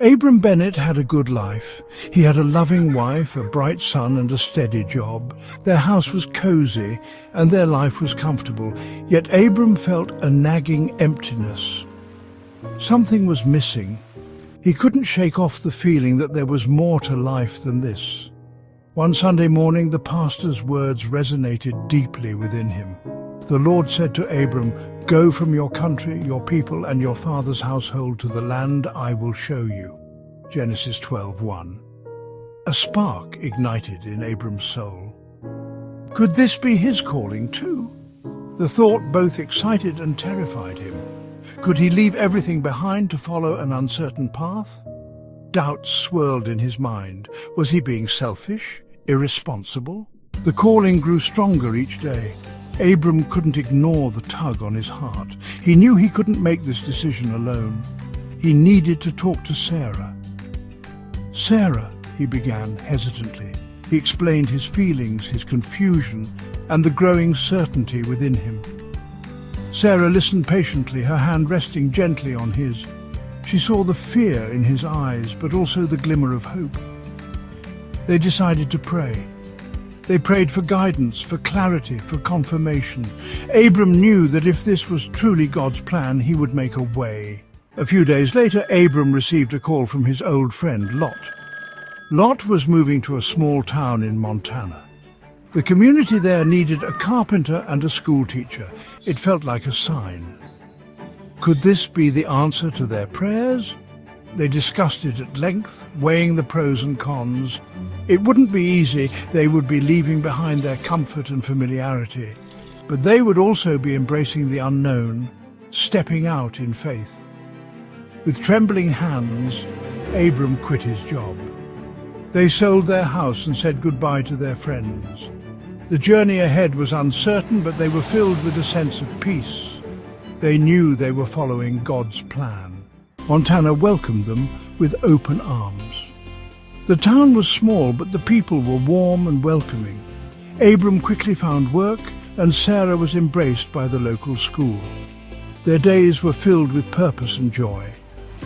Abram Bennett had a good life. He had a loving wife, a bright son and a steady job. Their house was cozy and their life was comfortable, yet Abram felt a nagging emptiness. Something was missing. He couldn't shake off the feeling that there was more to life than this. One Sunday morning, the pastor's words resonated deeply within him. The Lord said to Abram, "Go from your country, your people, and your father's household to the land I will show you." Genesis 12:1. A spark ignited in Abram's soul. Could this be his calling too? The thought both excited and terrified him. Could he leave everything behind to follow an uncertain path? Doubts swirled in his mind. Was he being selfish, irresponsible? The calling grew stronger each day. Abram couldn't ignore the tug on his heart. He knew he couldn't make this decision alone. He needed to talk to Sarah. "Sarah," he began hesitantly. He explained his feelings, his confusion, and the growing certainty within him. Sarah listened patiently, her hand resting gently on his. She saw the fear in his eyes, but also the glimmer of hope. They decided to pray. They prayed for guidance, for clarity, for confirmation. Abram knew that if this was truly God's plan, he would make a way. A few days later, Abram received a call from his old friend, Lot. Lot was moving to a small town in Montana. The community there needed a carpenter and a schoolteacher. It felt like a sign. Could this be the answer to their prayers? They discussed it at length, weighing the pros and cons. It wouldn't be easy. They would be leaving behind their comfort and familiarity. But they would also be embracing the unknown, stepping out in faith. With trembling hands, Abram quit his job. They sold their house and said goodbye to their friends. The journey ahead was uncertain, but they were filled with a sense of peace. They knew they were following God's plan. Montana welcomed them with open arms. The town was small, but the people were warm and welcoming. Abram quickly found work, and Sarah was embraced by the local school. Their days were filled with purpose and joy.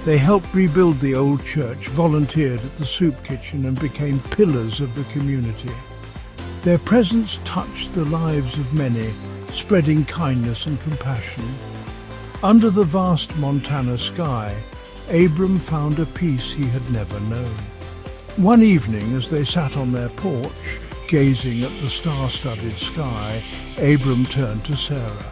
They helped rebuild the old church, volunteered at the soup kitchen, and became pillars of the community. Their presence touched the lives of many, spreading kindness and compassion. Under the vast Montana sky, Abram found a peace he had never known. One evening, as they sat on their porch, gazing at the star-studded sky, Abram turned to Sarah.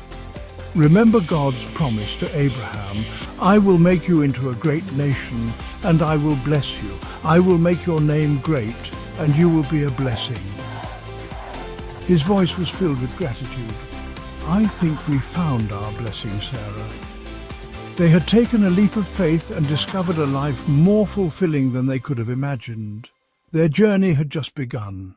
"Remember God's promise to Abraham, 'I will make you into a great nation, and I will bless you. I will make your name great, and you will be a blessing.'" His voice was filled with gratitude. "I think we found our blessing, Sarah." They had taken a leap of faith and discovered a life more fulfilling than they could have imagined. Their journey had just begun.